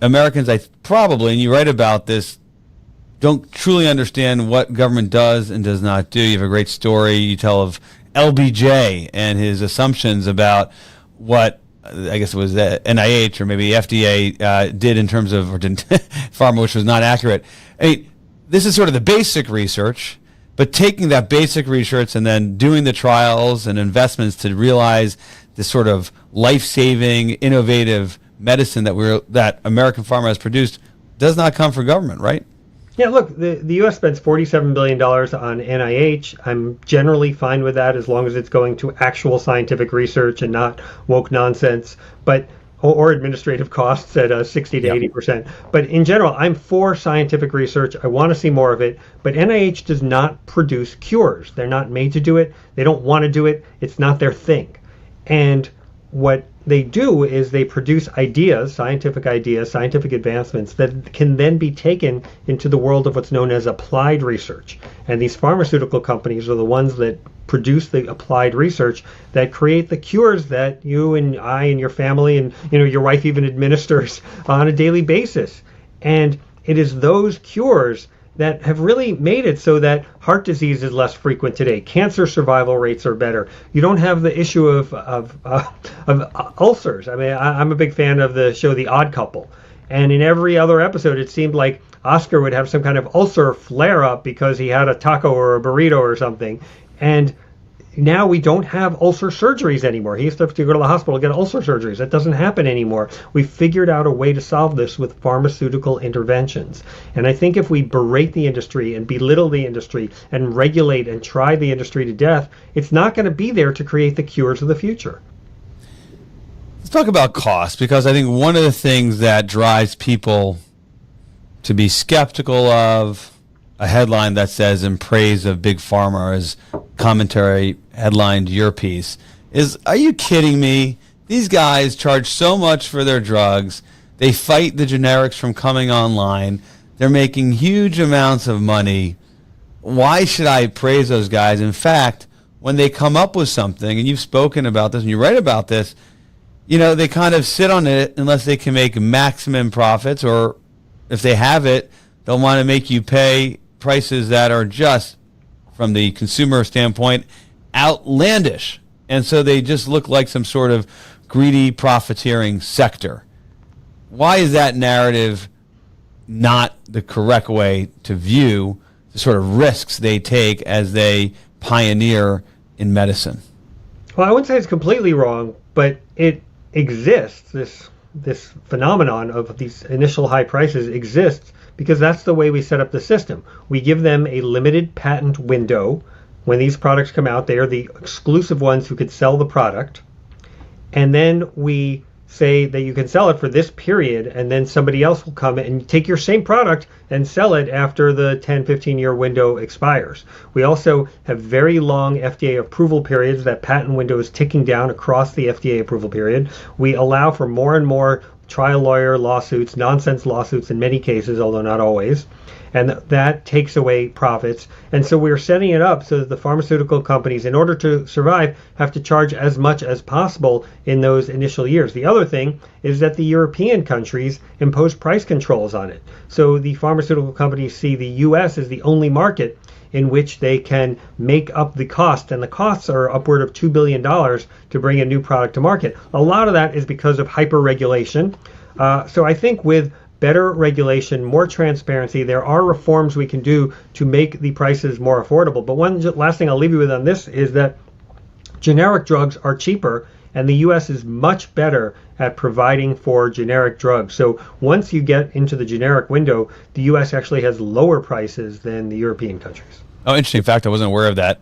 Americans, probably, and you write about this, don't truly understand what government does and does not do. You have a great story you tell of LBJ and his assumptions about what, I guess it was NIH or maybe FDA did in terms of, or didn't, pharma, which was not accurate. I mean, this is sort of the basic research, but taking that basic research and then doing the trials and investments to realize this sort of life-saving, innovative medicine that American pharma has produced does not come from government, right? Yeah, look, the U.S. spends $47 billion on NIH. I'm generally fine with that as long as it's going to actual scientific research and not woke nonsense, or administrative costs at 60 to 80%. But in general, I'm for scientific research. I want to see more of it. But NIH does not produce cures. They're not made to do it. They don't want to do it. It's not their thing. And what they do is they produce ideas, scientific advancements that can then be taken into the world of what's known as applied research. And these pharmaceutical companies are the ones that produce the applied research that create the cures that you and I and your family and your wife even administers on a daily basis. And it is those cures that have really made it so that heart disease is less frequent today. Cancer survival rates are better. You don't have the issue of ulcers. I mean, I'm a big fan of the show The Odd Couple. And in every other episode, it seemed like Oscar would have some kind of ulcer flare-up because he had a taco or a burrito or something. And now we don't have ulcer surgeries anymore. He used to have to go to the hospital to get ulcer surgeries. That doesn't happen anymore. We figured out a way to solve this with pharmaceutical interventions. And I think if we berate the industry and belittle the industry and regulate and try the industry to death, it's not going to be there to create the cures of the future. Let's talk about cost, because I think one of the things that drives people to be skeptical of a headline that says in praise of big pharma, as commentary headlined your piece, is, are you kidding me? These guys charge so much for their drugs. They fight the generics from coming online. They're making huge amounts of money. Why should I praise those guys? In fact, when they come up with something, and you've spoken about this and you write about this, they kind of sit on it unless they can make maximum profits, or if they have it, they'll want to make you pay prices that are just, from the consumer standpoint, outlandish. And so they just look like some sort of greedy profiteering sector. Why is that narrative not the correct way to view the sort of risks they take as they pioneer in medicine? Well, I wouldn't say it's completely wrong, but it exists. This phenomenon of these initial high prices exists because that's the way we set up the system. We give them a limited patent window. When these products come out, they are the exclusive ones who could sell the product. And then we say that you can sell it for this period, and then somebody else will come and take your same product and sell it after the 10, 15-year window expires. We also have very long FDA approval periods. That patent window is ticking down across the FDA approval period. We allow for more and more trial lawyer lawsuits, nonsense lawsuits in many cases, although not always. And that takes away profits. And so we're setting it up so that the pharmaceutical companies, in order to survive, have to charge as much as possible in those initial years. The other thing is that the European countries impose price controls on it. So the pharmaceutical companies see the U.S. as the only market in which they can make up the cost, and the costs are upward of $2 billion to bring a new product to market. A lot of that is because of hyper-regulation. So I think with better regulation, more transparency, there are reforms we can do to make the prices more affordable. But one last thing I'll leave you with on this is that generic drugs are cheaper, and the U.S. is much better at providing for generic drugs. So once you get into the generic window, the U.S. actually has lower prices than the European countries. Oh, interesting fact. I wasn't aware of that.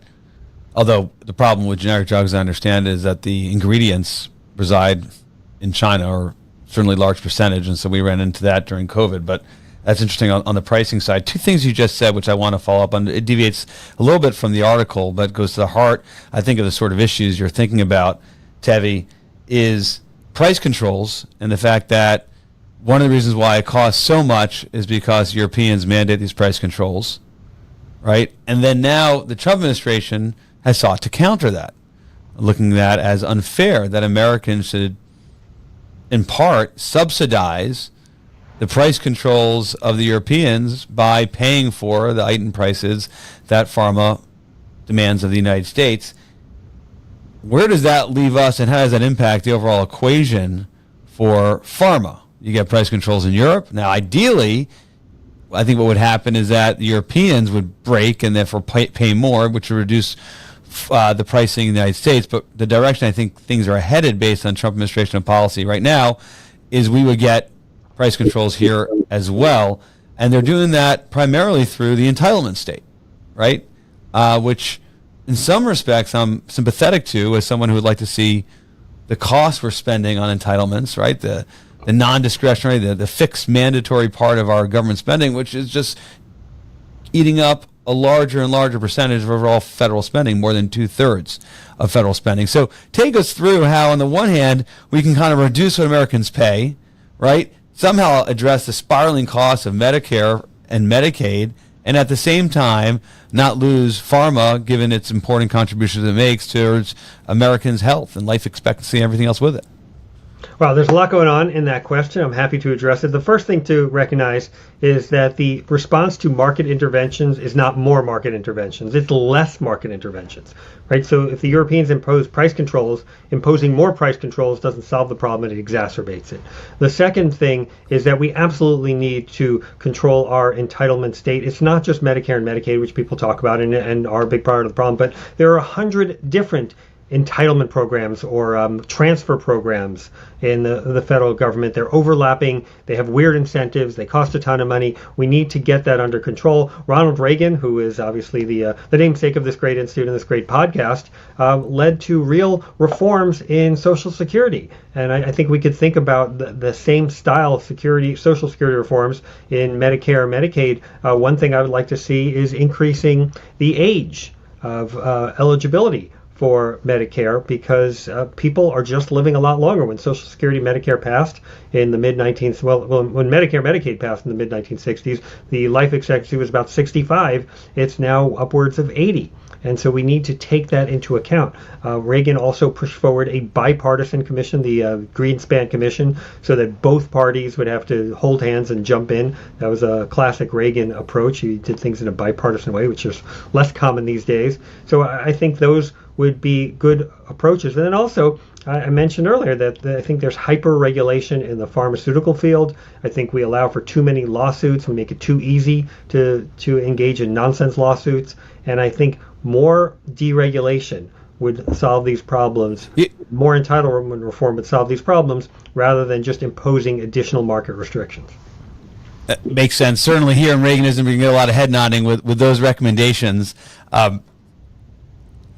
Although the problem with generic drugs, I understand, is that the ingredients reside in China, or certainly a large percentage, and so we ran into that during COVID. But that's interesting on the pricing side. Two things you just said, which I want to follow up on. It deviates a little bit from the article, but goes to the heart, I think, of the sort of issues you're thinking about, Tevi, is price controls, and the fact that one of the reasons why it costs so much is because Europeans mandate these price controls, right? And then now the Trump administration has sought to counter that, looking at that as unfair, that Americans should, in part, subsidize the price controls of the Europeans by paying for the heightened prices that pharma demands of the United States. Where does that leave us, and how does that impact the overall equation for pharma? You get price controls in Europe. Now, ideally, I think what would happen is that the Europeans would break and therefore pay more, which would reduce the pricing in the United States. But the direction I think things are headed based on Trump administration policy right now is we would get price controls here as well. And they're doing that primarily through the entitlement state, right? Which in some respects I'm sympathetic to as someone who would like to see the cost we're spending on entitlements, right? The non-discretionary, the fixed mandatory part of our government spending, which is just eating up a larger and larger percentage of overall federal spending, more than 2/3 of federal spending. So take us through how, on the one hand, we can kind of reduce what Americans pay, right? Somehow address the spiraling costs of Medicare and Medicaid, and at the same time not lose pharma, given its important contributions it makes towards Americans' health and life expectancy and everything else with it. Well, there's a lot going on in that question. I'm happy to address it. The first thing to recognize is that the response to market interventions is not more market interventions. It's less market interventions, right? So if the Europeans impose price controls, imposing more price controls doesn't solve the problem, it exacerbates it. The second thing is that we absolutely need to control our entitlement state. It's not just Medicare and Medicaid, which people talk about and are a big part of the problem, but there are 100 different entitlement programs or transfer programs in the federal government. They're overlapping. They have weird incentives. They cost a ton of money. We need to get that under control. Ronald Reagan, who is obviously the namesake of this great institute and this great podcast, led to real reforms in Social Security. And I think we could think about the same style of Social Security reforms in Medicare and Medicaid. One thing I would like to see is increasing the age of eligibility for Medicare, because people are just living a lot longer. When Social Security Medicare passed in the mid-19th, when Medicare Medicaid passed in the mid-1960s, the life expectancy was about 65. It's now upwards of 80. And so we need to take that into account. Reagan also pushed forward a bipartisan commission, the Greenspan Commission, so that both parties would have to hold hands and jump in. That was a classic Reagan approach. He did things in a bipartisan way, which is less common these days. So I think those would be good approaches. And then also, I mentioned earlier that I think there's hyper-regulation in the pharmaceutical field. I think we allow for too many lawsuits. We make it too easy to engage in nonsense lawsuits. And I think more deregulation would solve these problems. More entitlement reform would solve these problems rather than just imposing additional market restrictions. That makes sense. Certainly here in Reaganism, we can get a lot of head nodding with those recommendations.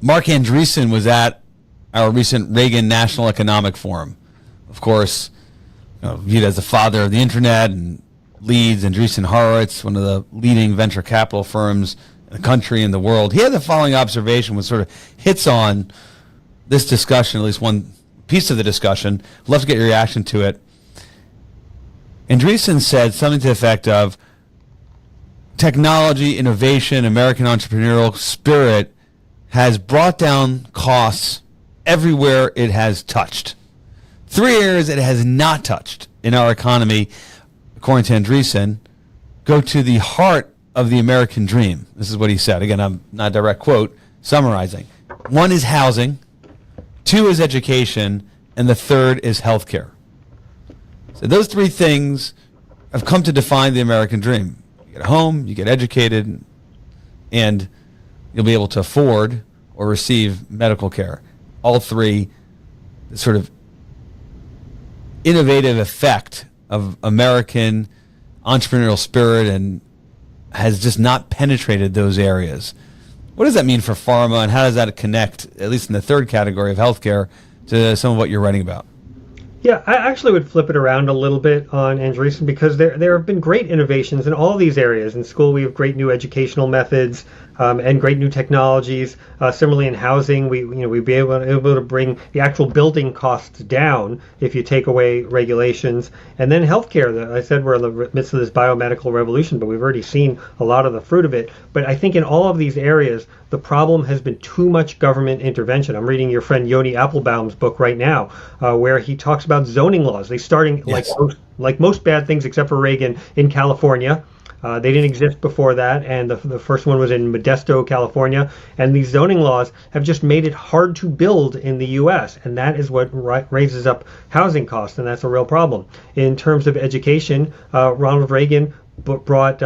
Mark Andreessen was at our recent Reagan National Economic Forum. Of course, viewed as the father of the internet, and leads Andreessen Horowitz, one of the leading venture capital firms in the country and the world. He had the following observation, which sort of hits on this discussion, at least one piece of the discussion. I'd love to get your reaction to it. Andreessen said something to the effect of, technology, innovation, American entrepreneurial spirit has brought down costs everywhere it has touched. 3 areas it has not touched in our economy, according to Andreessen, go to the heart of the American dream. This is what he said. Again, I'm not a direct quote, summarizing. 1 is housing, 2 is education, and the 3rd is healthcare. So those 3 things have come to define the American dream. You get a home, you get educated, and you'll be able to afford or receive medical care. All 3, the sort of innovative effect of American entrepreneurial spirit, and has just not penetrated those areas. What does that mean for pharma, and how does that connect, at least in the 3rd category of healthcare, to some of what you're writing about? Yeah, I actually would flip it around a little bit on Andreessen, because there have been great innovations in all these areas. In school, we have great new educational methods and great new technologies. Similarly, in housing, we'd be able to bring the actual building costs down if you take away regulations. And then healthcare. I said we're in the midst of this biomedical revolution, but we've already seen a lot of the fruit of it. But I think in all of these areas, the problem has been too much government intervention. I'm reading your friend Yoni Applebaum's book right now, where he talks about zoning laws. They starting Yes. like like most bad things except for Reagan, in California. They didn't exist before that, and the first one was in Modesto, California. And these zoning laws have just made it hard to build in the U.S., and that is what raises up housing costs, and that's a real problem. In terms of education, Ronald Reagan brought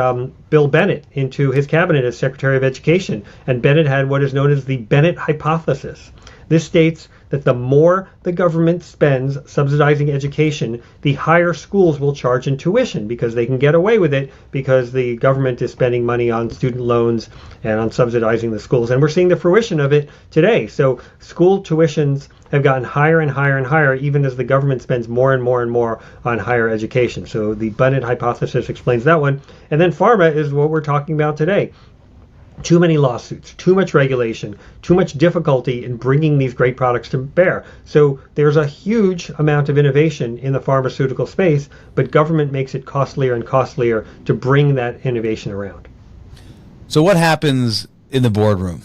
Bill Bennett into his cabinet as Secretary of Education, and Bennett had what is known as the Bennett hypothesis. This states that the more the government spends subsidizing education, the higher schools will charge in tuition, because they can get away with it because the government is spending money on student loans and on subsidizing the schools. And we're seeing the fruition of it today. So school tuitions have gotten higher and higher and higher, even as the government spends more and more and more on higher education. So the Bennett hypothesis explains that one. And then pharma is what we're talking about today. Too many lawsuits, too much regulation, too much difficulty in bringing these great products to bear. So there's a huge amount of innovation in the pharmaceutical space, but government makes it costlier and costlier to bring that innovation around. So what happens in the boardroom?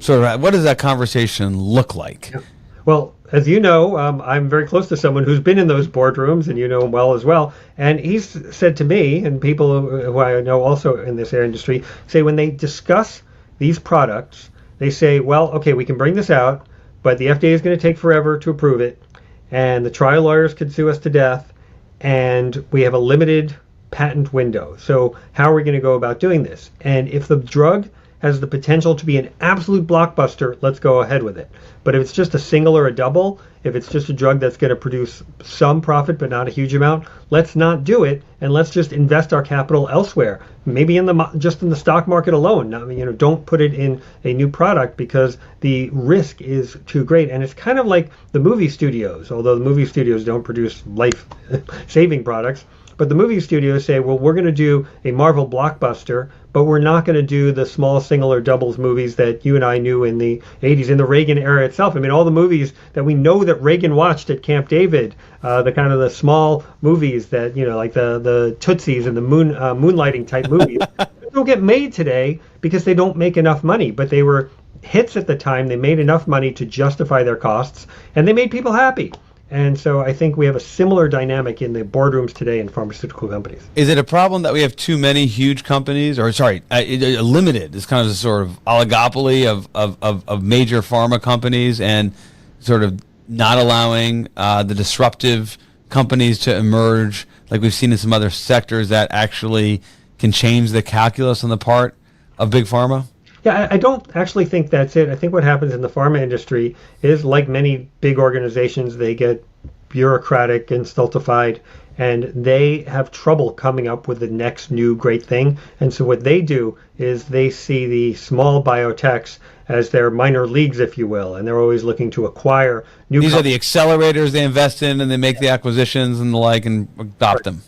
What does that conversation look like? Yeah. Well, as you know, I'm very close to someone who's been in those boardrooms, and you know him well as well. And he's said to me, and people who I know also in this industry, say when they discuss these products, they say, well, okay, we can bring this out, but the FDA is going to take forever to approve it, and the trial lawyers could sue us to death, and we have a limited patent window. So how are we going to go about doing this? And if the drug has the potential to be an absolute blockbuster, let's go ahead with it. But if it's just a single or a double, if it's just a drug that's going to produce some profit but not a huge amount, let's not do it, and let's just invest our capital elsewhere. Maybe in just in the stock market alone. Don't put it in a new product because the risk is too great. And it's kind of like the movie studios, although the movie studios don't produce life-saving products. But the movie studios say, well, we're going to do a Marvel blockbuster, but we're not going to do the small single or doubles movies that you and I knew in the 80s, in the Reagan era itself. I mean, all the movies that we know that Reagan watched at Camp David, the kind of the small movies that, like the Tootsies and the moonlighting type movies, they don't get made today because they don't make enough money. But they were hits at the time. They made enough money to justify their costs, and they made people happy. And so I think we have a similar dynamic in the boardrooms today in pharmaceutical companies. Is it a problem that we have too many huge companies, or limited? It's kind of a sort of oligopoly of major pharma companies, and sort of not allowing the disruptive companies to emerge, like we've seen in some other sectors that actually can change the calculus on the part of big pharma? Yeah, I don't actually think that's it. I think what happens in the pharma industry is, like many big organizations, they get bureaucratic and stultified, and they have trouble coming up with the next new great thing. And so what they do is they see the small biotechs as their minor leagues, if you will, and they're always looking to acquire new These are the accelerators they invest in, and they make the acquisitions and the like and adopt them.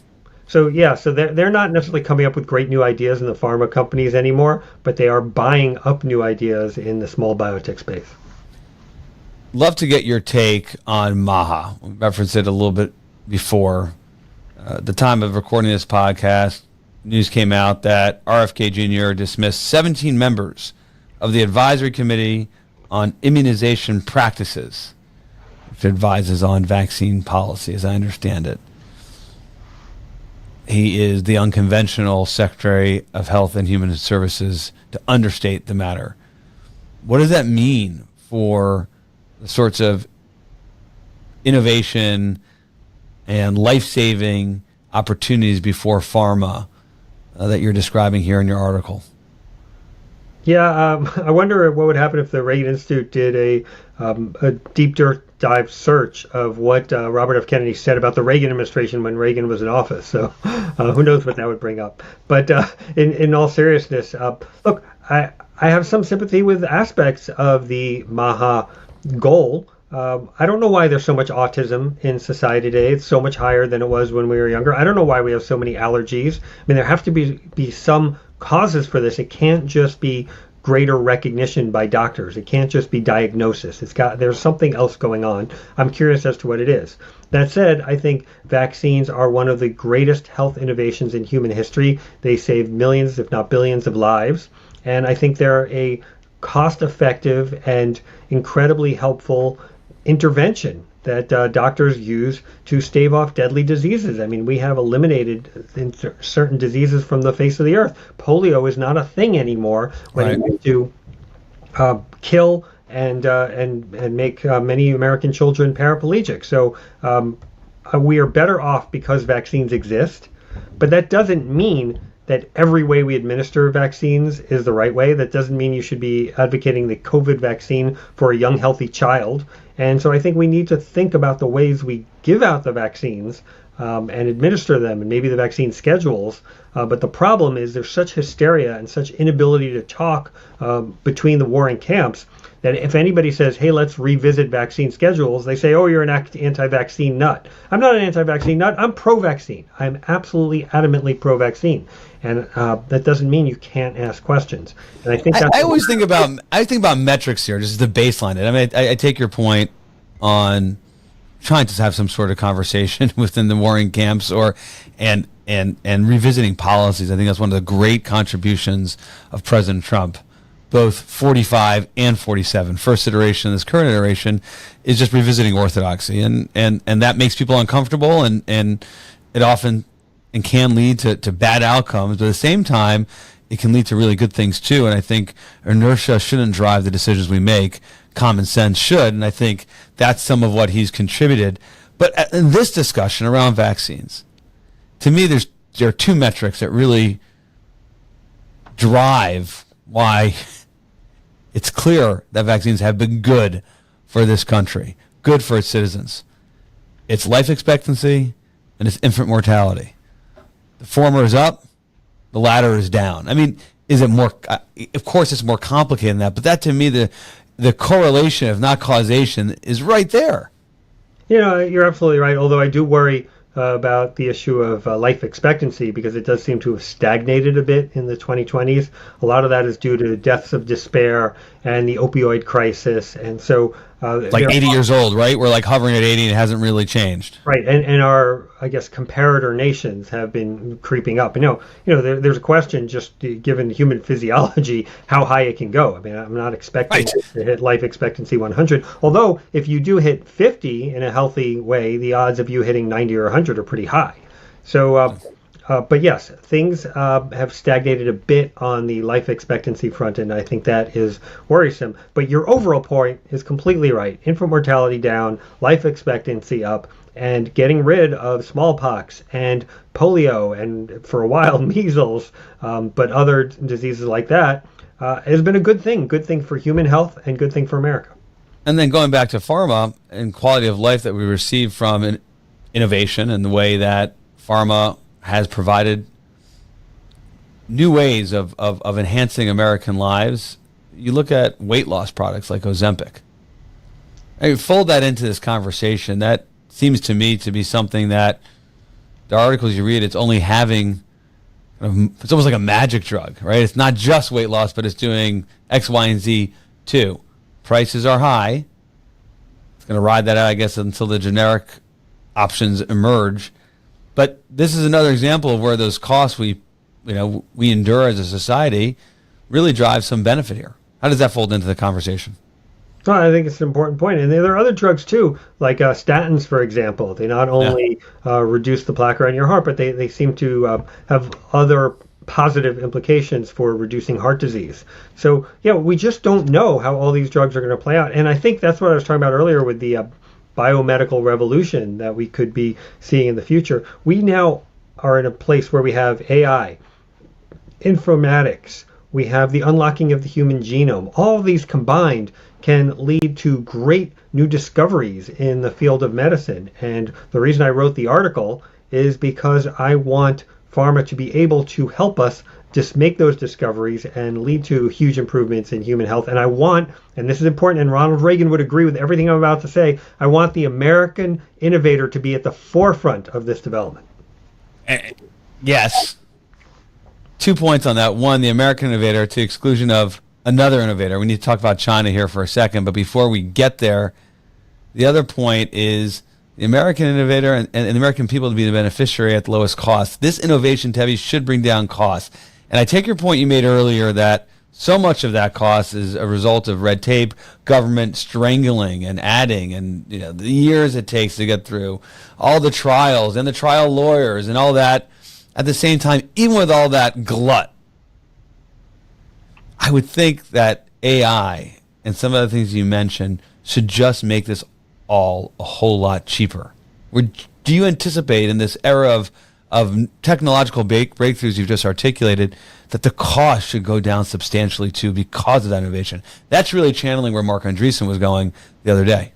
So they're not necessarily coming up with great new ideas in the pharma companies anymore, but they are buying up new ideas in the small biotech space. Love to get your take on MAHA. We referenced it a little bit before. At the time of recording this podcast, news came out that RFK Jr. dismissed 17 members of the Advisory Committee on Immunization Practices, which advises on vaccine policy, as I understand it. He is the unconventional Secretary of Health and Human Services, to understate the matter. What does that mean for the sorts of innovation and life-saving opportunities before pharma that you're describing here in your article? Yeah, I wonder what would happen if the Reagan Institute did a deep dive search of what Robert F. Kennedy said about the Reagan administration when Reagan was in office. So who knows what that would bring up. But in all seriousness, look, I have some sympathy with aspects of the MAHA goal. I don't know why there's so much autism in society today. It's so much higher than it was when we were younger. I don't know why we have so many allergies. I mean, there have to be some causes for this. It can't just be greater recognition by doctors. It can't just be diagnosis. There's something else going on. I'm curious as to what it is. That said, I think vaccines are one of the greatest health innovations in human history. They save millions, if not billions, of lives. And I think they're a cost-effective and incredibly helpful intervention that doctors use to stave off deadly diseases. I mean, we have eliminated certain diseases from the face of the earth. Polio is not a thing anymore when it used to kill and make many American children paraplegic. So we are better off because vaccines exist, but that doesn't mean that every way we administer vaccines is the right way. That doesn't mean you should be advocating the COVID vaccine for a young, healthy child. And so I think we need to think about the ways we give out the vaccines and administer them, and maybe the vaccine schedules. But the problem is there's such hysteria and such inability to talk between the warring camps that if anybody says, hey, let's revisit vaccine schedules, they say, oh, you're an anti-vaccine nut. I'm not an anti-vaccine nut. I'm pro-vaccine. I'm absolutely adamantly pro-vaccine. And that doesn't mean you can't ask questions. And I think that's I always think about metrics here, just the baseline. I mean, I take your point on trying to have some sort of conversation within the warring camps and revisiting policies. I think that's one of the great contributions of President Trump, both 45 and 47. First iteration, this current iteration, is just revisiting orthodoxy, and that makes people uncomfortable, and it often and can lead to bad outcomes. But at the same time, it can lead to really good things too. And I think inertia shouldn't drive the decisions we make. Common sense should, and I think that's some of what he's contributed. But in this discussion around vaccines, to me, there are two metrics that really drive why it's clear that vaccines have been good for this country, good for its citizens. It's life expectancy and it's infant mortality. The former is up, the latter is down. I mean, is it more? Of course, it's more complicated than that. But that, to me, the correlation, if not causation, is right there. You know, you're absolutely right. Although I do worry about the issue of life expectancy, because it does seem to have stagnated a bit in the 2020s. A lot of that is due to deaths of despair and the opioid crisis. And so like 80 years old, right? We're like hovering at 80 and it hasn't really changed. Right. And our, I guess, comparator nations have been creeping up. There's a question, just given human physiology, how high it can go. I mean, I'm not expecting to hit life expectancy 100. Although if you do hit 50 in a healthy way, the odds of you hitting 90 or 100 are pretty high. So, but yes, things have stagnated a bit on the life expectancy front, and I think that is worrisome. But your overall point is completely right. Infant mortality down, life expectancy up, and getting rid of smallpox and polio and, for a while, measles, but other diseases like that has been a good thing for human health and good thing for America. And then going back to pharma and quality of life that we receive from innovation and the way that pharma has provided new ways of enhancing American lives. You look at weight loss products like Ozempic. I fold that into this conversation. That seems to me to be something that the articles you read, it's only having, it's almost like a magic drug, right? It's not just weight loss, but it's doing X, Y, and Z too. Prices are high. It's going to ride that out, I guess, until the generic options emerge. But this is another example of where those costs we endure as a society really drive some benefit here. How does that fold into the conversation? Well, I think it's an important point. And there are other drugs too, like statins, for example. They not only reduce the plaque around your heart, but they seem to have other positive implications for reducing heart disease. So, we just don't know how all these drugs are going to play out. And I think that's what I was talking about earlier with the biomedical revolution that we could be seeing in the future. We now are in a place where we have AI, informatics, we have the unlocking of the human genome. All of these combined can lead to great new discoveries in the field of medicine. And the reason I wrote the article is because I want pharma to be able to help us just make those discoveries and lead to huge improvements in human health. And I want, and this is important, and Ronald Reagan would agree with everything I'm about to say, I want the American innovator to be at the forefront of this development. Yes. 2 points on that. One, the American innovator to exclusion of another innovator. We need to talk about China here for a second, but before we get there, the other point is the American innovator and the American people to be the beneficiary at the lowest cost. This innovation, Tevye, should bring down costs. And I take your point you made earlier that so much of that cost is a result of red tape, government strangling and adding, and the years it takes to get through all the trials and the trial lawyers and all that. At the same time, even with all that glut, I would think that AI and some of the things you mentioned should just make this all a whole lot cheaper. Do you anticipate in this era of technological breakthroughs you've just articulated that the cost should go down substantially too because of that innovation? That's really channeling where Mark Andreessen was going the other day.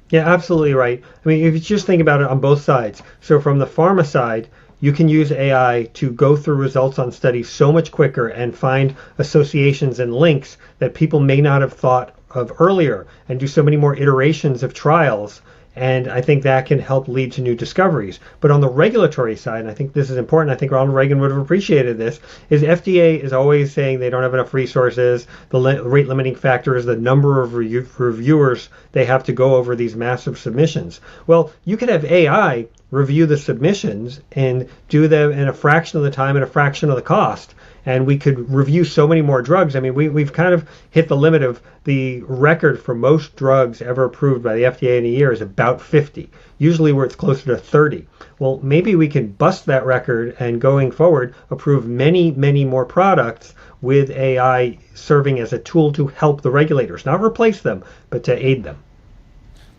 Yeah, absolutely right. I mean, if you just think about it on both sides. So from the pharma side, you can use AI to go through results on studies so much quicker and find associations and links that people may not have thought of earlier, and do so many more iterations of trials. And I think that can help lead to new discoveries. But on the regulatory side, and I think this is important, I think Ronald Reagan would have appreciated this, is FDA is always saying they don't have enough resources. The rate limiting factor is the number of reviewers they have to go over these massive submissions. Well, you could have AI review the submissions and do them in a fraction of the time and a fraction of the cost. And we could review so many more drugs. I mean, we've kind of hit the limit of the record for most drugs ever approved by the FDA in a year is about 50. Usually where it's closer to 30. Well, maybe we can bust that record and going forward approve many, many more products with AI serving as a tool to help the regulators, not replace them, but to aid them.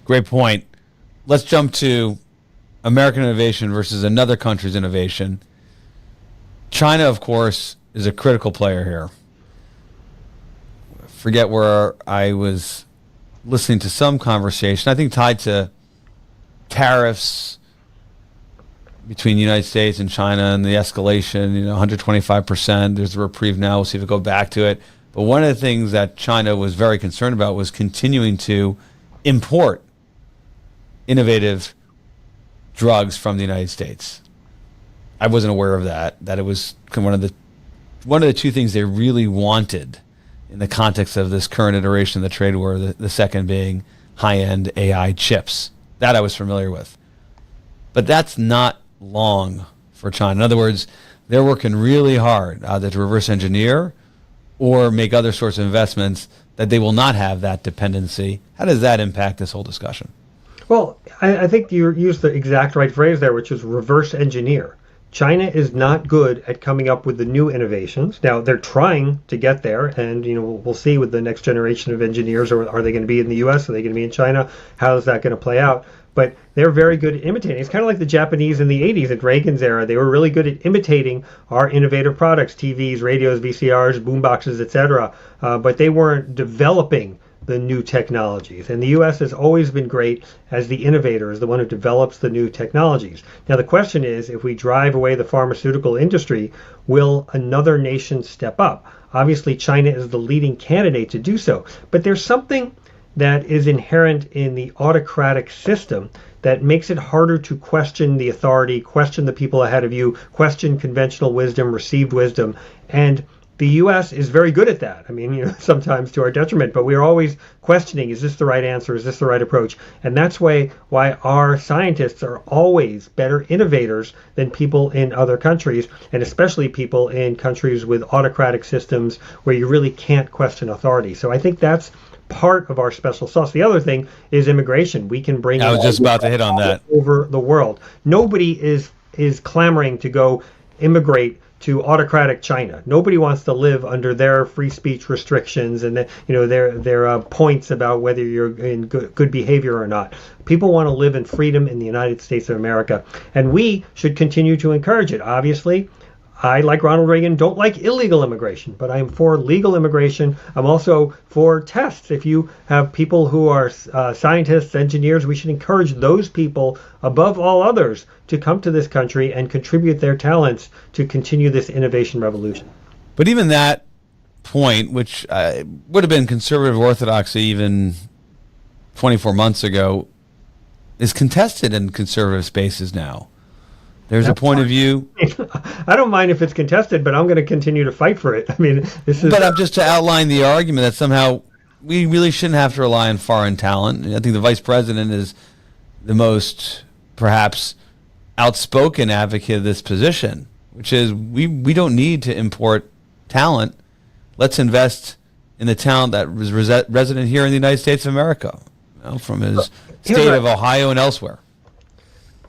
Great point. Let's jump to American innovation versus another country's innovation. China, of course, is a critical player here. Forget where I was listening to some conversation, I think tied to tariffs between the United States and China and the escalation, 125%. There's a reprieve now. We'll see if we go back to it. But one of the things that China was very concerned about was continuing to import innovative drugs from the United States. I wasn't aware of that it was one of the two things they really wanted in the context of this current iteration of the trade war, the second being high-end AI chips. That I was familiar with. But that's not long for China. In other words, they're working really hard either to reverse engineer or make other sorts of investments that they will not have that dependency. How does that impact this whole discussion? Well, I think you used the exact right phrase there, which is reverse engineer. China is not good at coming up with the new innovations. Now, they're trying to get there, and we'll see with the next generation of engineers, or are they going to be in the U.S., are they going to be in China? How is that going to play out? But they're very good at imitating. It's kind of like the Japanese in the 80s at Reagan's era. They were really good at imitating our innovative products, TVs, radios, VCRs, boomboxes, etc. But they weren't developing the new technologies. And the U.S. has always been great as the innovator, as the one who develops the new technologies. Now, the question is, if we drive away the pharmaceutical industry, will another nation step up? Obviously, China is the leading candidate to do so. But there's something that is inherent in the autocratic system that makes it harder to question the authority, question the people ahead of you, question conventional wisdom, received wisdom. And the U.S. is very good at that. I mean, sometimes to our detriment, but we're always questioning, is this the right answer? Is this the right approach? And that's why our scientists are always better innovators than people in other countries, and especially people in countries with autocratic systems where you really can't question authority. So I think that's part of our special sauce. The other thing is immigration. We can bring I was just about to hit on that. Over the world. Nobody is clamoring to go immigrate to autocratic China. Nobody wants to live under their free speech restrictions and their points about whether you're in good behavior or not. People want to live in freedom in the United States of America, and we should continue to encourage it. Obviously, I, like Ronald Reagan, don't like illegal immigration, but I am for legal immigration. I'm also for tests. If you have people who are scientists, engineers, we should encourage those people above all others to come to this country and contribute their talents to continue this innovation revolution. But even that point, which would have been conservative orthodoxy even 24 months ago, is contested in conservative spaces now. There's a point of view. I don't mind if it's contested, but I'm going to continue to fight for it. I mean, this is. But I'm just to outline the argument that somehow we really shouldn't have to rely on foreign talent. I think the vice president is the most, perhaps, outspoken advocate of this position, which is we don't need to import talent. let's invest in the talent that was resident here in the United States of America, from his state of Ohio and elsewhere.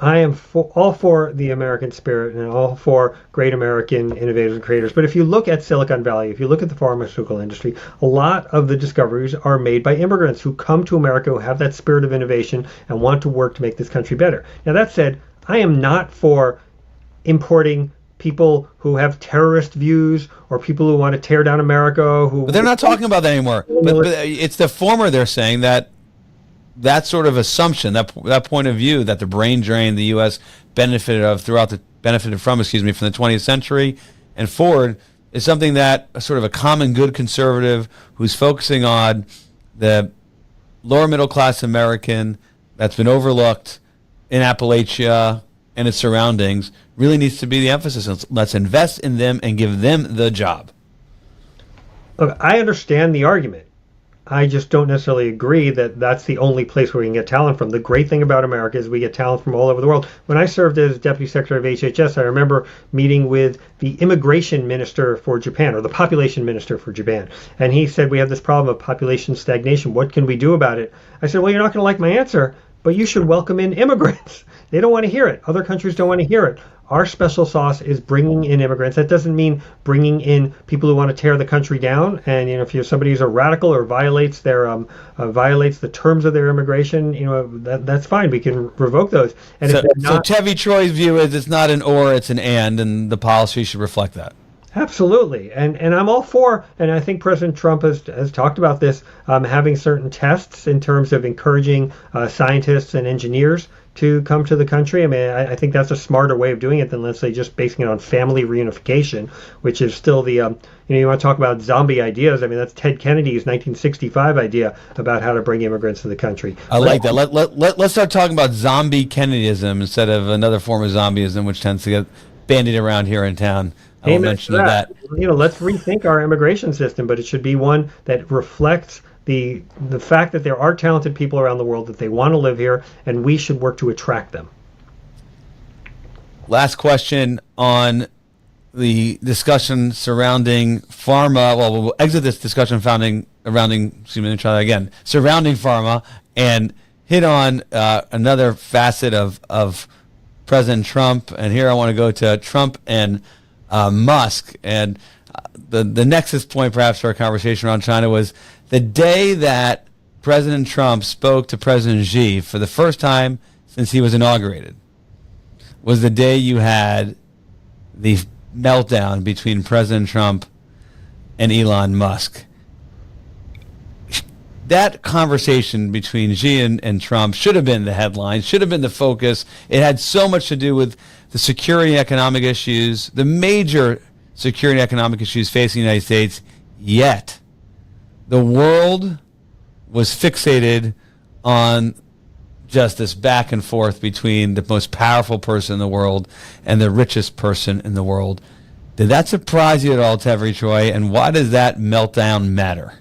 I am all for the American spirit and all for great American innovators and creators. But if you look at Silicon Valley, if you look at the pharmaceutical industry, a lot of the discoveries are made by immigrants who come to America, who have that spirit of innovation and want to work to make this country better. Now, that said, I am not for importing people who have terrorist views or people who want to tear down America. But they're not talking about that anymore. But it's the former they're saying that sort of assumption, that point of view that the brain drain the U.S. benefited from, from the 20th century and forward is something that sort of a common good conservative who's focusing on the lower middle class American that's been overlooked in Appalachia and its surroundings really needs to be the emphasis. Let's invest in them and give them the job. Look, I understand the argument. I just don't necessarily agree that that's the only place where we can get talent from. The great thing about America is we get talent from all over the world. When I served as Deputy Secretary of HHS, I remember meeting with the immigration minister for Japan, or the population minister for Japan. And he said, we have this problem of population stagnation. What can we do about it? I said, well, you're not going to like my answer, but you should welcome in immigrants. They don't want to hear it. Other countries don't want to hear it. Our special sauce is bringing in immigrants. That doesn't mean bringing in people who want to tear the country down. And if you're somebody who's a radical or violates the terms of their immigration, that's fine. We can revoke those. And so Tevye Troy's view is it's not an or, it's an and the policy should reflect that. Absolutely. And I'm all for, and I think President Trump has talked about this, having certain tests in terms of encouraging scientists and engineers to come to the country. I mean, I think that's a smarter way of doing it than, let's say, just basing it on family reunification, which is still the, you want to talk about zombie ideas. I mean, that's Ted Kennedy's 1965 idea about how to bring immigrants to the country. I like that. Let's start talking about zombie Kennedyism instead of another form of zombieism, which tends to get bandied around here in town. I'll mention that. Let's rethink our immigration system, but it should be one that reflects the fact that there are talented people around the world, that they want to live here, and we should work to attract them. Last question on the discussion surrounding pharma. Well, we'll exit this discussion surrounding pharma and hit on another facet of President Trump. And here I want to go to Trump and Musk. And the nexus point perhaps for our conversation around China was the day that President Trump spoke to President Xi for the first time since he was inaugurated was the day you had the meltdown between President Trump and Elon Musk. That conversation between Xi and Trump should have been the headline, should have been the focus. It had so much to do with the security and economic issues, the major security and economic issues facing the United States, yet the world was fixated on just this back and forth between the most powerful person in the world and the richest person in the world. Did that surprise you at all, Tevye Troy, and why does that meltdown matter?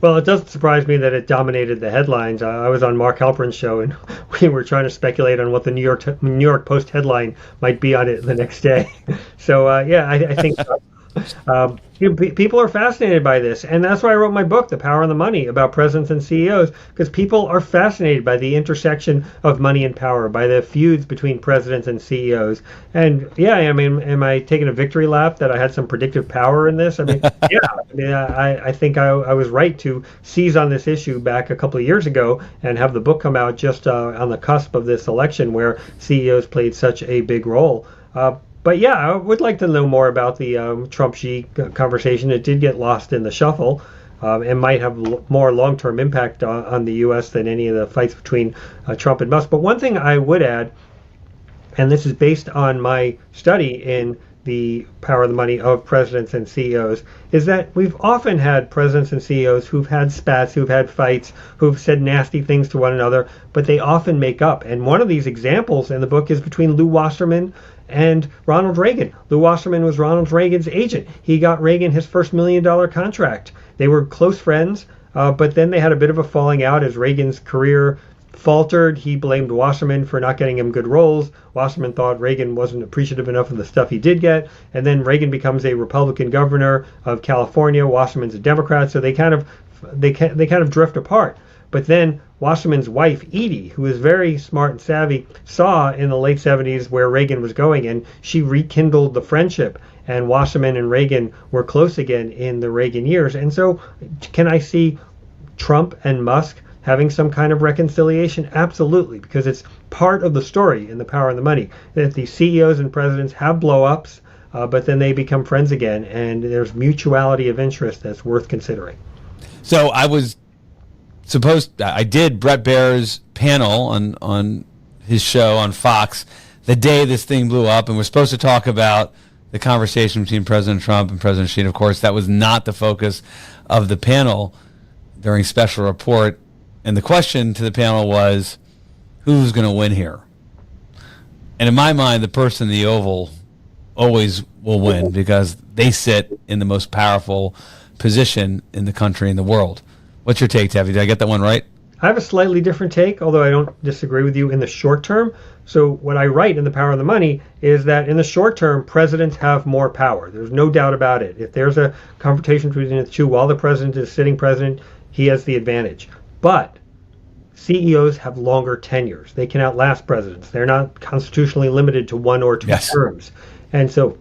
Well, it doesn't surprise me that it dominated the headlines. I was on Mark Halperin's show, and we were trying to speculate on what the New York Post headline might be on it the next day. So, I think people are fascinated by this, and that's why I wrote my book, The Power and the Money, about presidents and CEOs, because people are fascinated by the intersection of money and power, by the feuds between presidents and CEOs. And am I taking a victory lap that I had some predictive power in this? I mean, I think I was right to seize on this issue back a couple of years ago and have the book come out just on the cusp of this election where CEOs played such a big role. But yeah, I would like to know more about the Trump-Xi conversation. It did get lost in the shuffle and might have more long-term impact on the U.S. than any of the fights between Trump and Musk. But one thing I would add, and this is based on my study in the power of the money of presidents and CEOs, is that we've often had presidents and CEOs who've had spats, who've had fights, who've said nasty things to one another, but they often make up. And one of these examples in the book is between Lew Wasserman and Ronald Reagan. Lew Wasserman was Ronald Reagan's agent. He got Reagan his first $1 million contract. They were close friends, but then they had a bit of a falling out as Reagan's career faltered. He blamed Wasserman for not getting him good roles. Wasserman thought Reagan wasn't appreciative enough of the stuff he did get. And then Reagan becomes a Republican governor of California. Wasserman's a Democrat. So they kind of drift apart. But then Wasserman's wife, Edie, who is very smart and savvy, saw in the late 70s where Reagan was going, and she rekindled the friendship. And Wasserman and Reagan were close again in the Reagan years. And so can I see Trump and Musk having some kind of reconciliation? Absolutely, because it's part of the story in The Power and the Money that the CEOs and presidents have blow-ups, but then they become friends again, and there's mutuality of interest that's worth considering. So I did Brett Baer's panel on his show on Fox the day this thing blew up, and we're supposed to talk about the conversation between President Trump and President Xi. Of course, that was not the focus of the panel during special report. And the question to the panel was, who's going to win here? And in my mind, the person in the Oval always will win because they sit in the most powerful position in the country and the world. What's your take, Tavi? Did I get that one right? I have a slightly different take, although I don't disagree with you in the short term. So what I write in The Power of the Money is that in the short term, presidents have more power. There's no doubt about it. If there's a confrontation between the two while the president is sitting president, he has the advantage. But CEOs have longer tenures. They can outlast presidents. They're not constitutionally limited to 1 or 2 terms. And so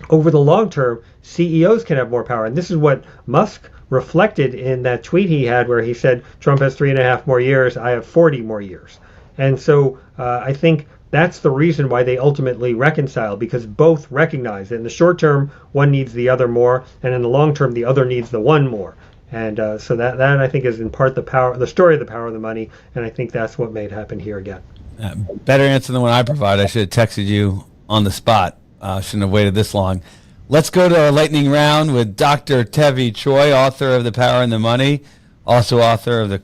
over the long term, CEOs can have more power. And this is what Musk reflected in that tweet he had where he said, Trump has 3.5 more years, I have 40 more years. And so I think that's the reason why they ultimately reconcile, because both recognize that in the short term, one needs the other more, and in the long term, the other needs the one more. And so that I think is in part the story of The Power of the Money, and I think that's what made happen here again. Better answer than what I provide. I should have texted you on the spot. Shouldn't have waited this long. Let's go to our lightning round with Dr. Tevi Choi, author of The Power and the Money, also author of the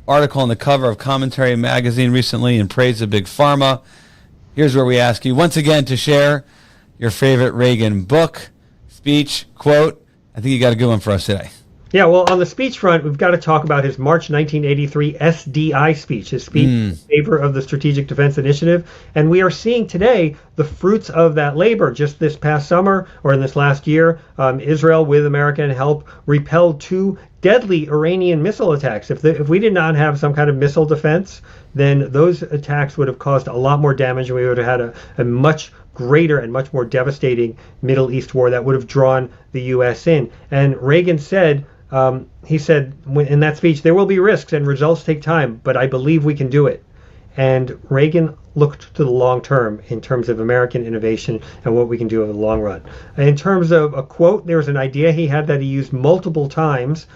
article on the cover of Commentary magazine recently in praise of Big Pharma. Here's where we ask you once again to share your favorite Reagan book, speech, quote. I think you got a good one for us today. Yeah, well, on the speech front, we've got to talk about his March 1983 SDI speech, his speech in favor of the Strategic Defense Initiative. And we are seeing today the fruits of that labor. Just this past summer, or in this last year, Israel, with American help, repelled 2 deadly Iranian missile attacks. If we did not have some kind of missile defense, then those attacks would have caused a lot more damage, and we would have had a much greater and much more devastating Middle East war that would have drawn the U.S. in. And Reagan said, he said in that speech, there will be risks and results take time, but I believe we can do it. And Reagan looked to the long term in terms of American innovation and what we can do over the long run. In terms of a quote, there was an idea he had that he used multiple times,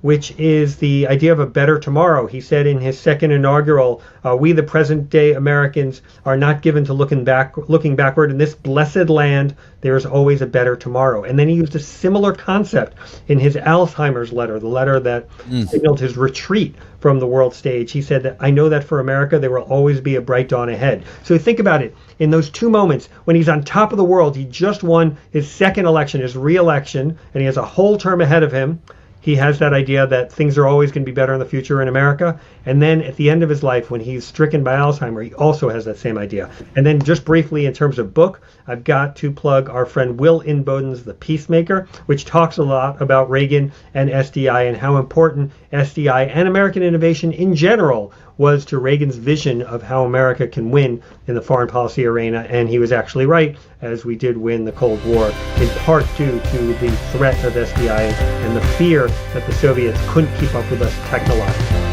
which is the idea of a better tomorrow. He said in his second inaugural, we the present day Americans are not given to looking backward. In this blessed land, there is always a better tomorrow. And then he used a similar concept in his Alzheimer's letter, the letter that signaled his retreat from the world stage. He said that I know that for America, there will always be a bright dawn ahead. So think about it. In those 2 moments, when he's on top of the world, he just won his second election, his re-election, and he has a whole term ahead of him. He has that idea that things are always going to be better in the future in America. And then at the end of his life, when he's stricken by Alzheimer, he also has that same idea. And then just briefly, in terms of book, I've got to plug our friend Will Inboden's The Peacemaker, which talks a lot about Reagan and SDI and how important SDI and American innovation in general was to Reagan's vision of how America can win in the foreign policy arena. And he was actually right, as we did win the Cold War, in part due to the threat of SDI and the fear that the Soviets couldn't keep up with us technologically.